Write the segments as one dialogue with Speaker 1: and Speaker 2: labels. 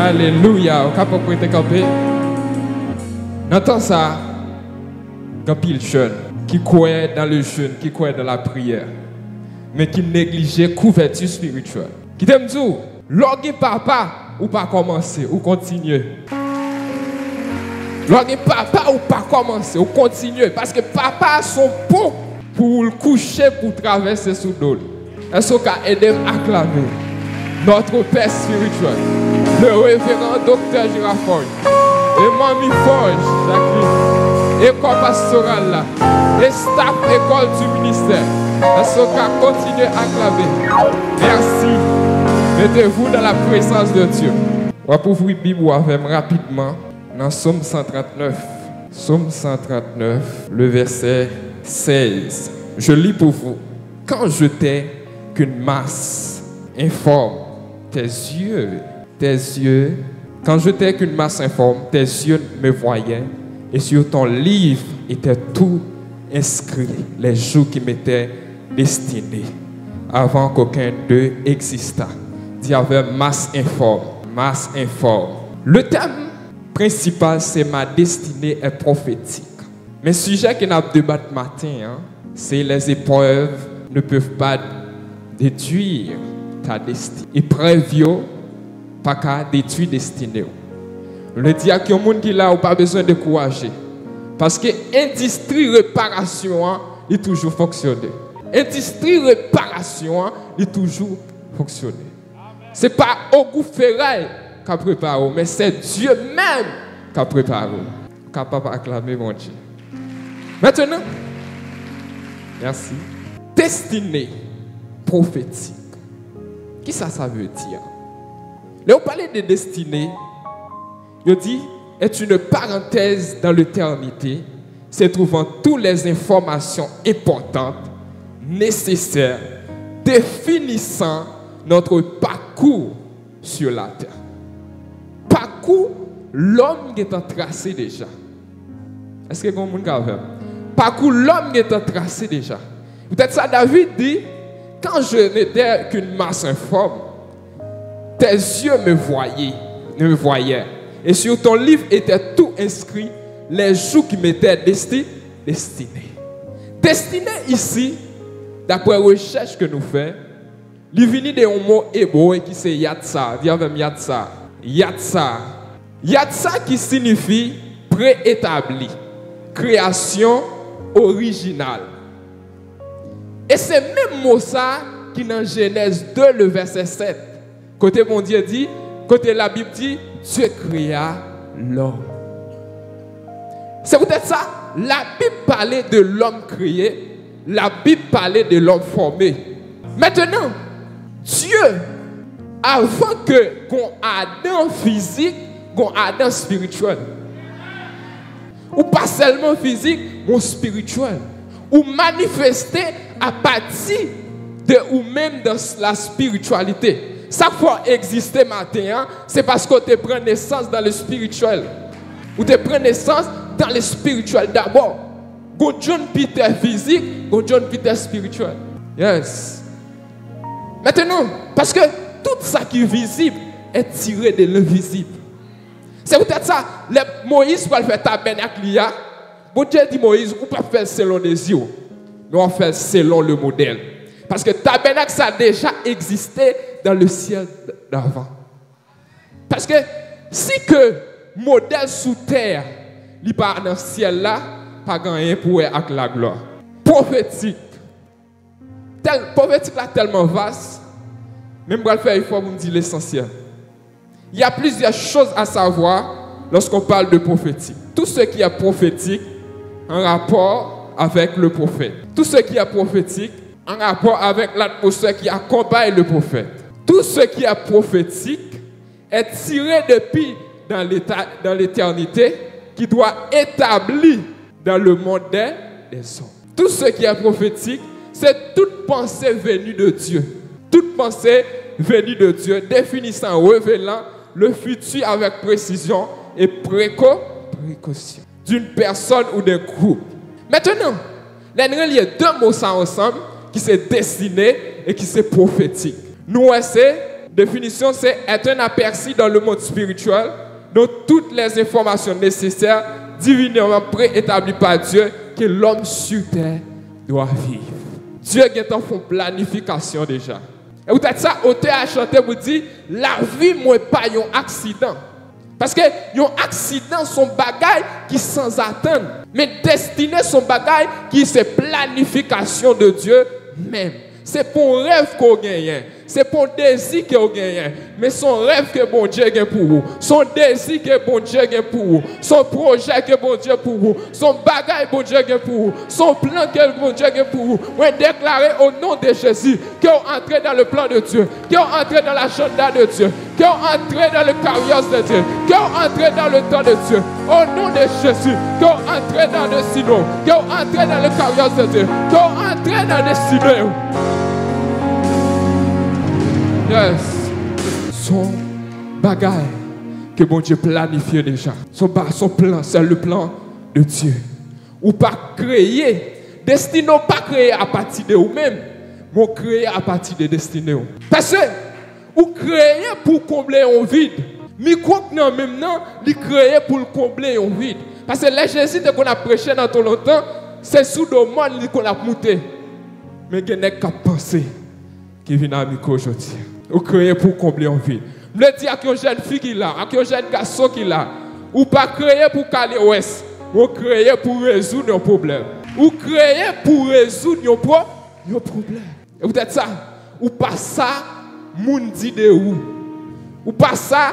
Speaker 1: Alléluia. Au capable de prêter campé. N'entends ça. Quand il jeune, qui croit dans le jeûne, qui croit dans la prière, mais qui négligeait couverture spirituelle. Qui t'aime dire, lorsque papa ou pas commencer, ou continuer. Lorsque papa ou pas commencer, ou continuer. Parce que papa sont bons pour le coucher, pour traverser sous l'eau. Est-ce qu'on peut aider à acclamer notre Père spirituel, le révérend docteur Girafol, et Mamie Forge, Jacqueline, école pastorale là, et staff école du ministère. Est-ce qu'on peut continuer à acclamer? Merci. Mettez-vous dans la présence de Dieu. On va ouvrir la Bible avec rapidement dans Psaume 139. Psaume 139, le verset 16. Je lis pour vous. Quand je t'ai qu'une masse informe, tes yeux, quand je t'ai qu'une masse informe, tes yeux me voyaient, et sur ton livre était tout inscrit, les jours qui m'étaient destinés, avant qu'aucun d'eux existât. Il y avait masse informe, masse informe. Le thème principal, c'est ma destinée est prophétique. Mais le sujet que nous avons débattu matin, c'est les épreuves ne peuvent pas détruire ta destinée. Épreuves pas qu'à détruire destinée. Le dit à quelqu'un qui là, pas besoin de courager. Parce que l'industrie réparation est toujours fonctionné. L'industrie réparation est toujours fonctionné. Ce n'est pas au goût ferraille qui a préparé, mais c'est Dieu même qui a préparé. Capable d'acclamer mon Dieu. Maintenant, merci. Destinée prophétique. Qui ça veut dire? Là, on parlait de destinée. Il dit, est une parenthèse dans l'éternité, se trouvant toutes les informations importantes, nécessaires, définissant notre parcours sur la terre. Parcours, l'homme qui est en tracé déjà. Est-ce que vous avez parcours, l'homme qui est en tracé déjà. Peut-être ça, David dit, quand je n'étais qu'une masse informe, tes yeux me voyaient. Et sur ton livre était tout inscrit, les jours qui m'étaient destinés. Destiné ici, d'après la recherche que nous faisons, il vient d'un mot hébreu qui c'est Yatsa. Dis avec Yatsa. Yatsa. Yatsa qui signifie préétabli, création originale. Et c'est même mot ça qui dans Genèse 2, le verset 7. Côté mon Dieu dit, côté la Bible dit, Dieu créa l'homme. C'est peut-être ça. La Bible parlait de l'homme créé. La Bible parlait de l'homme formé. Maintenant, Dieu, avant qu'on Adam physique, qu'on Adam spirituel. Ou pas seulement physique, mais spirituel. Ou manifester à partir de ou même dans la spiritualité. Ça faut exister matin, c'est parce que tu prends naissance dans le spirituel. Ou tu prends naissance dans le spirituel d'abord. Jhon Peter physique, Jhon Peter spirituel. Yes. Maintenant, parce que tout ça qui est visible est tiré de l'invisible. C'est peut-être ça, Moïse va faire tabernacle. Bon Dieu dit Moïse, on ne peut pas faire selon les yeux, mais on fait selon le modèle. Parce que tabernacle, ça a déjà existé dans le ciel d'avant. Parce que si que modèle sous terre, il part dans le ciel là, pas gagné pour avec la gloire. Prophétique. Prophétique là tellement vaste, même pour le faire, il faut vous dire l'essentiel. Il y a plusieurs choses à savoir lorsqu'on parle de prophétique. Tout ce qui est prophétique en rapport avec le prophète. Tout ce qui est prophétique en rapport avec l'atmosphère qui accompagne le prophète. Tout ce qui est prophétique est tiré depuis dans l'éternité qui doit établir dans le monde des hommes. Tout ce qui est prophétique, c'est toute pensée venue de Dieu. Toute pensée venue de Dieu, définissant, révélant le futur avec précision et précaution d'une personne ou d'un groupe. Maintenant, il y a deux mots ensemble qui sont destinés et qui sont prophétiques. Nous, c'est Définition, c'est être un aperçu dans le monde spirituel de toutes les informations nécessaires divinement préétablies par Dieu que l'homme sur terre doit vivre. Dieu est en fond planification déjà. Et vous êtes ça, auteur a chanté, vous dit, la vie n'est pas un accident. Parce que un accident, son bagage qui sans attendre. Mais destiné, son bagage qui c'est planification de Dieu même. C'est pour un rêve qu'on gagne. C'est pour un désir qu'on gagne. Mais son rêve que bon Dieu gagne pour vous. Son désir que bon Dieu gagne pour vous. Son projet que bon Dieu pour vous. Son bagage bon Dieu gagne pour vous. Son plan que bon Dieu gagne pour vous. Vous déclarez au nom de Jésus que vous entrez dans le plan de Dieu. Que vous entrez dans l'agenda de Dieu. Que vous entrez dans le carrière de Dieu. Que vous entrez dans le temps de Dieu. Au nom de Jésus. Que vous entrez dans le silo. Que vous entrez dans le carrière de Dieu. Que vous entrez dans le silo. Yes. Son bagage que bon Dieu planifie déjà. Son plan, c'est le plan de Dieu. Ou pas créer. Destiné pas créer à partir de vous-même, mais créer à partir de destiné. Parce que vous créez pour combler un vide. Mais quoi que non, même non, vous créez pour combler un vide. Parce que les Jésus qu'on a prêché dans tout longtemps, c'est sous le monde qu'on a monté. Mais il n'y a qu'à penser qui vient à micro aujourd'hui. Vous créez pour combler un vide. Je le dis à une jeune fille qui l'a, à un jeune garçon qui l'a. Ou pas créer pour caler ouest. Vous créez pour résoudre un problème. Vous créez pour résoudre un problème. Et vous êtes ça. Ou pas ça, moun dit de où. Ou pas ça,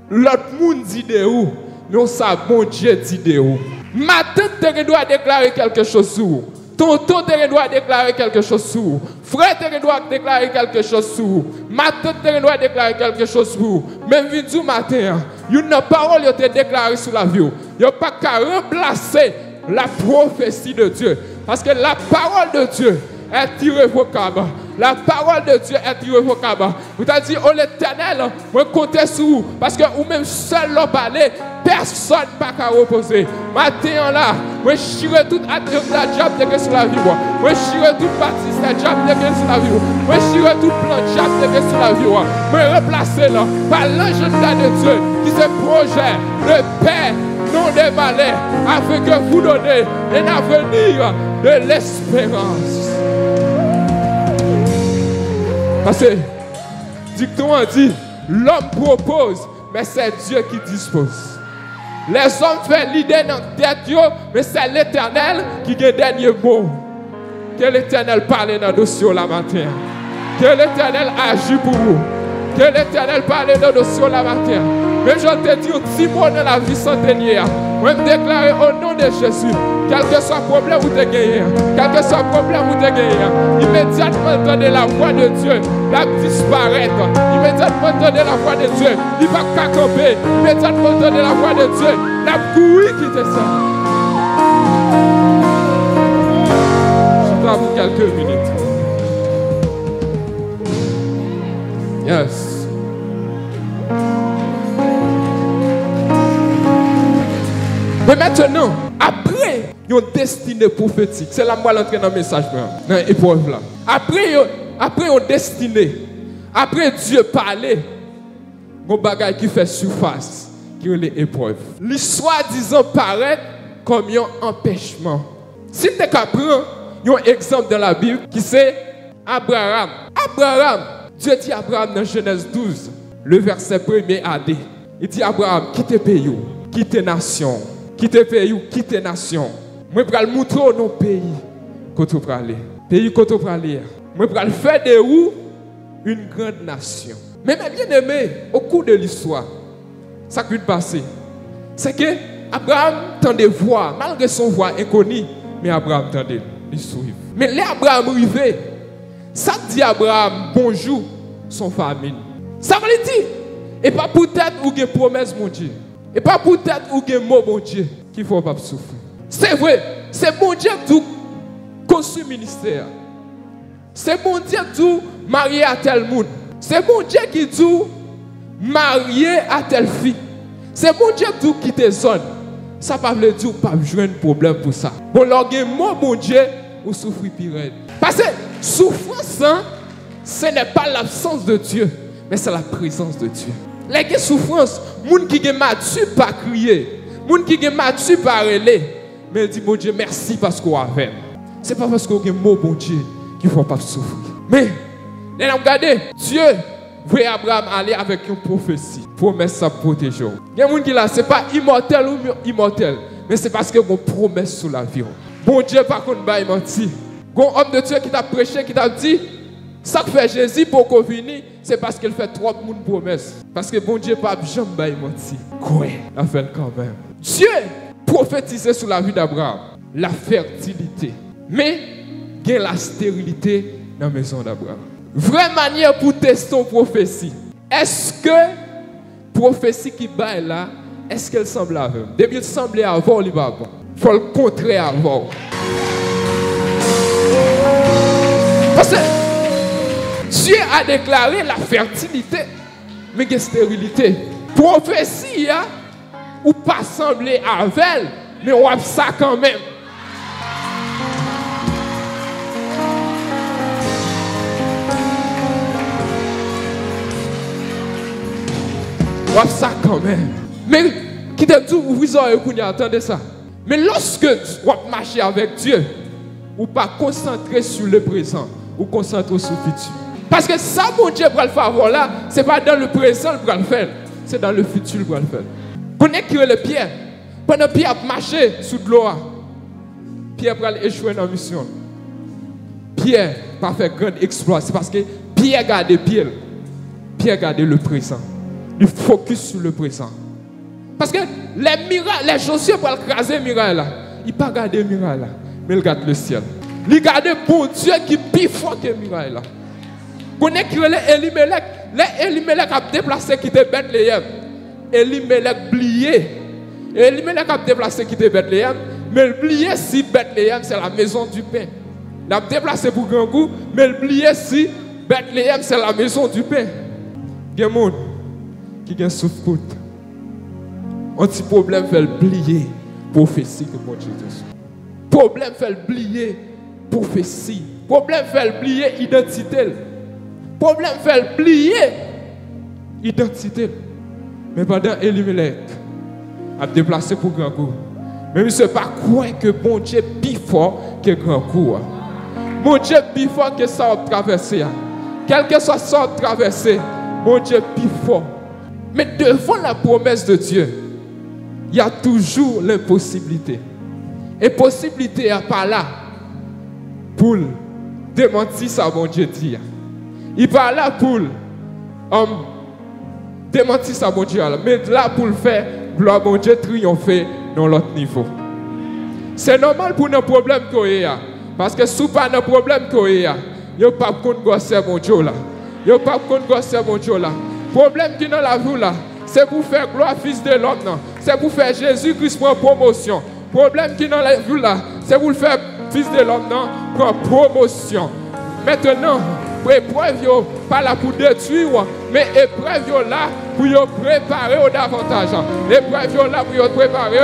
Speaker 1: l'autre moun dit de où. Mais ça, bon Dieu dit de où. Matin, tu dois déclarer quelque chose sur vous. Tonton te doit déclarer quelque chose sur vous. Frère te doit déclarer quelque chose sur vous. Matin te doit déclarer quelque chose sur vous. Même vidéo matin, une parole te déclarée sur la vie. Il n'y a pas qu'à remplacer la prophétie de Dieu. Parce que la parole de Dieu est irrévocable. La parole de Dieu est irrévocable. Vous avez dit, oh l'Éternel, moi comptez sur vous. Parce que vous-même seul l'en parler, personne ne peut pas reposer. Maintenant là, moi je chire toute la diable sur la vie. Moi je chire toute partie de la diable sur la vie. Moi je chire tout plan de diable sur la vie. Moi remplacer là par l'agenda de Dieu qui se projette de paix, non de malheur, afin que vous donnez un avenir de l'espérance. Parce que, dicton a dit, l'homme propose, mais c'est Dieu qui dispose. Les hommes font l'idée dans la tête, mais c'est l'Éternel qui a le dernier mot. Que l'Éternel parle dans le dossier la matin. Que l'Éternel agit pour vous. Que l'Éternel parle dans le dossier la matin. Mais je te dis, un petit mot dans la vie centenaire. Je me déclarer au nom de Jésus, quel que soit le problème vous te gagnez, quel que soit le problème vous te gagnez, immédiatement entendez la voix de Dieu, la disparaître. Immédiatement entendez la voix de Dieu, il va pas camper. Immédiatement entendez la voix de Dieu, la couille qui te sent. Je t'avoue quelques minutes. Yes. Mais maintenant, après, ils ont destiné prophétique. C'est là que je vais entrer dans le message. Dans l'épreuve là. Après, ils ont destiné. Après Dieu parlait, mon bagage qui fait surface, qui est l'épreuve. L'histoire disant paraît comme un empêchement. Si tu prends un exemple dans la Bible qui c'est Abraham. Abraham, Dieu dit à Abraham dans Genèse 12, le verset 1er à D. Il dit Abraham, quitte pays, quitte nation. Quitte pays, quitte nation. Moi, je vais montrer au nom pays que tu vas aller. Pays que tu vas aller. Moi, je vais faire de vous une grande nation. Mais bien aimé, au cours de l'histoire, ça qui est passé, c'est que Abraham tendait voir, malgré son voix inconnue, mais Abraham tendait lui suivre. Mais là, Abraham arrivé, ça dit Abraham bonjour, son famille. Ça veut dire, et pas peut-être ou une promesse, mon Dieu. Et pas peut-être ou un mot, mon Dieu, qu'il ne faut pas souffrir. C'est vrai, c'est bon Dieu qui construit le ministère. C'est bon Dieu qui marié à tel monde. C'est bon Dieu qui dit marié à telle fille. C'est bon Dieu qui quitte zone. Ça ne veut pas dire pas jouer un problème pour ça. Bon, alors, un mot, bon Dieu, ou souffrir pire. Parce que souffrance, ce n'est pas l'absence de Dieu. mais c'est la présence de Dieu. Les souffrances, les gens qui sont matures pas crier, les gens qui sont matures pas relais, mais il dit mon Dieu merci parce qu'on a fait. Ce n'est pas parce qu'on a un mot bon Dieu qu'il ne faut pas souffrir. Mais, regardez, Dieu voulait Abraham aller avec une prophétie. Promesse ça protéger. Il y a des gens qui là, ce n'est pas immortel ou immortel, mais c'est parce qu'il y a une promesse sur la vie. Bon Dieu, par contre, il menti. Il y a un homme de Dieu qui t'a prêché, qui t'a dit, ça que fait Jésus pour qu'on vienne, c'est parce qu'il fait trop de promesses. Parce que bon Dieu n'a pas jamais menti. Quoi? Il a fait quand même. Dieu prophétisait sur la vie d'Abraham la fertilité. Mais il y a la stérilité dans la maison d'Abraham. Vraie manière pour tester une prophétie. Est-ce que la prophétie qui bat là, est-ce qu'elle semble avant? Depuis qu'elle semble avant, il va bon. Il faut le contrer avant. Parce que Dieu a déclaré la fertilité, mais il y a la stérilité. Prophétie, ou pas sembler avec elle, mais on a ça quand même. On a ça quand même. Mais qui te dit, vous attendez ça. Mais lorsque on marche avec Dieu, ou pas concentrer sur le présent, ou concentrer sur le futur. Parce que ça, mon Dieu, pour le faire là, ce n'est pas dans le présent pour le faire, c'est dans le futur pour le faire. Vous connaissez le Pierre. Pendant que Pierre a marché sous de l'eau, Pierre a échoué dans la mission. Pierre n'a pas fait grand exploit. C'est parce que Pierre garde Pierre. Pierre garde le présent. Il focus sur le présent. Parce que les miracles, les chaussures pour écraser les miracles, il ne pas garder les miracles, mais il garde le ciel. Il garde bon Dieu qui est plus fort que les miracles. Vous connaissez Elimelech. Elimelech a déplacé qui était Bethléem. Elimelech oublié. Elimelech a déplacé qui était Bethléem. Mais oublié si Bethléem c'est la maison du pain. Il a déplacé pour grand goût. Mais oublié si Bethléem c'est la maison du pain. Il y a des gens qui ont souffert. Un petit problème fait oublier prophétie que mon Dieu dit. Problème fait oublier prophétie. Problème fait oublier identité. Problème fait oublier identité. Mais pendant Elimelech a déplacé pour grand coup. Mais il ne sait pas quoi que bon Dieu est plus fort que grand coup. Mon Dieu est plus fort que ça a traversé. Quel que soit ça a traversé, mon Dieu est plus fort. Mais devant la promesse de Dieu, il y a toujours l'impossibilité. Et possibilité n'est pas là pour démentir ça, mon Dieu dit. Il n'est pas là pour démentir ça, mon Dieu. Mais là pour le faire, gloire, mon Dieu, triompher dans l'autre niveau. C'est normal pour nos problèmes qu'on a. Parce que si pas nos problèmes qu'on a, il n'y a pas de gosser, mon Dieu. Il n'y a pas de gosser, mon Dieu. Le problème qui est dans la vie, c'est pour faire gloire, fils de l'homme. C'est pour faire Jésus-Christ pour promotion. Le problème qui est dans la vie, c'est pour faire fils de l'homme pour promotion. Maintenant, épreuve pas là pour détruire, mais épreuve là pour préparer davantage. Épreuve là pour préparer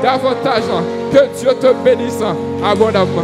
Speaker 1: davantage. Que Dieu te bénisse abondamment.